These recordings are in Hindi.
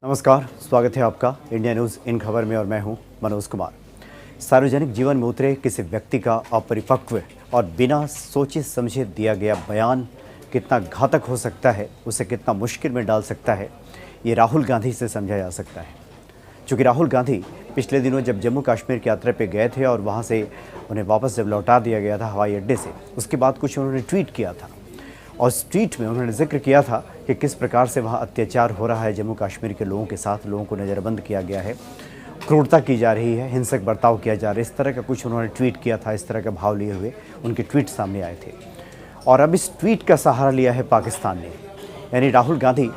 नमस्कार, स्वागत है आपका इंडिया न्यूज़ इन खबर में और मैं हूं मनोज कुमार। सार्वजनिक जीवन में उतरे किसी व्यक्ति का अपरिपक्व और बिना सोचे समझे दिया गया बयान कितना घातक हो सकता है, उसे कितना मुश्किल में डाल सकता है, ये राहुल गांधी से समझा जा सकता है। चूँकि राहुल गांधी पिछले दिनों जब जम्मू कश्मीर की यात्रा पर गए थे और वहाँ से उन्हें वापस जब लौटा दिया गया था हवाई अड्डे से, उसके बाद कुछ उन्होंने ट्वीट किया था और उस ट्वीट में उन्होंने जिक्र किया था कि किस प्रकार से वहाँ अत्याचार हो रहा है जम्मू कश्मीर के लोगों के साथ, लोगों को नज़रबंद किया गया है, क्रूरता की जा रही है, हिंसक बर्ताव किया जा रहा है। इस तरह का कुछ उन्होंने ट्वीट किया था, इस तरह का भाव लिए हुए उनके ट्वीट सामने आए थे। और अब इस ट्वीट का सहारा लिया है पाकिस्तान ने, यानी राहुल गांधी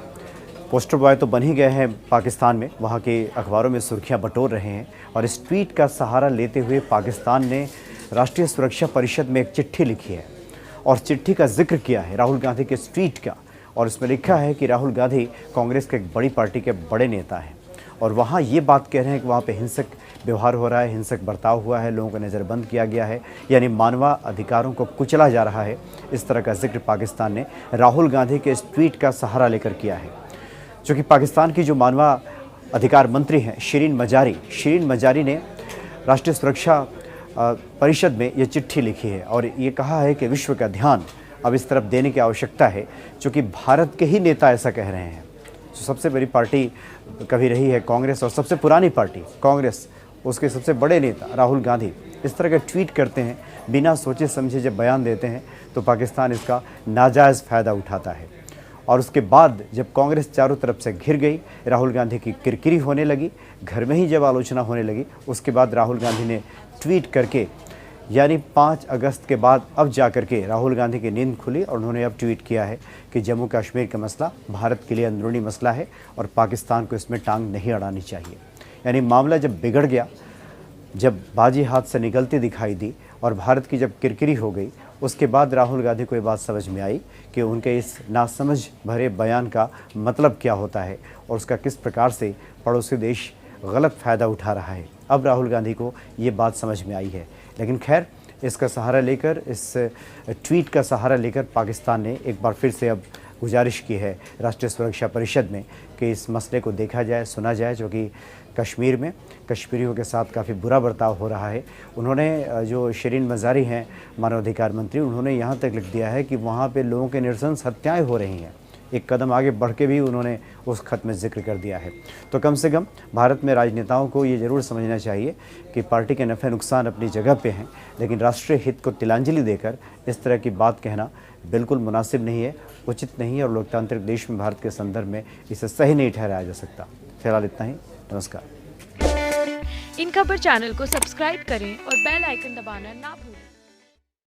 पोस्टर बॉय तो बन ही गए हैं पाकिस्तान में, वहाँ के अखबारों में सुर्खियाँ बटोर रहे हैं। और इस ट्वीट का सहारा लेते हुए पाकिस्तान ने राष्ट्रीय सुरक्षा परिषद में एक चिट्ठी लिखी है और चिट्ठी का जिक्र किया है राहुल गांधी के इस ट्वीट का। और इसमें लिखा है कि राहुल गांधी कांग्रेस के एक बड़ी पार्टी के बड़े नेता हैं और वहाँ ये बात कह रहे हैं कि वहाँ पे हिंसक व्यवहार हो रहा है, हिंसक बर्ताव हुआ है, लोगों को नज़रबंद किया गया है, यानी मानवाधिकारों को कुचला जा रहा है। इस तरह का जिक्र पाकिस्तान ने राहुल गांधी के इस ट्वीट का सहारा लेकर किया है। चूँकि पाकिस्तान की जो मानवाधिकार मंत्री हैं शिरीन मजारी ने राष्ट्रीय सुरक्षा परिषद में ये चिट्ठी लिखी है और ये कहा है कि विश्व का ध्यान अब इस तरफ देने की आवश्यकता है, क्योंकि भारत के ही नेता ऐसा कह रहे हैं। जो सबसे बड़ी पार्टी कभी रही है कांग्रेस और सबसे पुरानी पार्टी कांग्रेस, उसके सबसे बड़े नेता राहुल गांधी इस तरह का ट्वीट करते हैं, बिना सोचे समझे जब बयान देते हैं तो पाकिस्तान इसका नाजायज़ फ़ायदा उठाता है। और उसके बाद जब कांग्रेस चारों तरफ से घिर गई, राहुल गांधी की किरकिरी होने लगी, घर में ही जब आलोचना होने लगी, उसके बाद राहुल गांधी ने ट्वीट करके, यानी 5 अगस्त के बाद अब जा कर के राहुल गांधी की नींद खुली और उन्होंने अब ट्वीट किया है कि जम्मू कश्मीर का मसला भारत के लिए अंदरूनी मसला है और पाकिस्तान को इसमें टांग नहीं अड़ानी चाहिए। यानी मामला जब बिगड़ गया, जब बाजी हाथ से निकलती दिखाई दी और भारत की जब किरकिरी हो गई, उसके बाद राहुल गांधी को ये बात समझ में आई कि उनके इस नासमझ भरे बयान का मतलब क्या होता है और उसका किस प्रकार से पड़ोसी देश गलत फ़ायदा उठा रहा है। अब राहुल गांधी को ये बात समझ में आई है। लेकिन खैर, इसका सहारा लेकर, इस ट्वीट का सहारा लेकर पाकिस्तान ने एक बार फिर से अब गुजारिश की है राष्ट्रीय सुरक्षा परिषद में कि इस मसले को देखा जाए, सुना जाए, जो कि कश्मीर में कश्मीरियों के साथ काफ़ी बुरा बर्ताव हो रहा है। उन्होंने, जो शिरीन मजारी हैं मानवाधिकार मंत्री, उन्होंने यहाँ तक लिख दिया है कि वहाँ पे लोगों के नृशंस हत्याएँ हो रही हैं। एक कदम आगे बढ़ के भी उन्होंने उस खत में जिक्र कर दिया है। तो कम से कम भारत में राजनेताओं को ये ज़रूर समझना चाहिए कि पार्टी के नफ़े नुकसान अपनी जगह पे हैं, लेकिन राष्ट्रीय हित को तिलांजलि देकर इस तरह की बात कहना बिल्कुल मुनासिब नहीं है, उचित नहीं है और लोकतांत्रिक देश में भारत के संदर्भ में इसे सही नहीं ठहराया जा सकता। फिलहाल इतना ही, नमस्कार। इन खबर चैनल को सब्सक्राइब करें और बेल आइकन दबाना ना भूलें।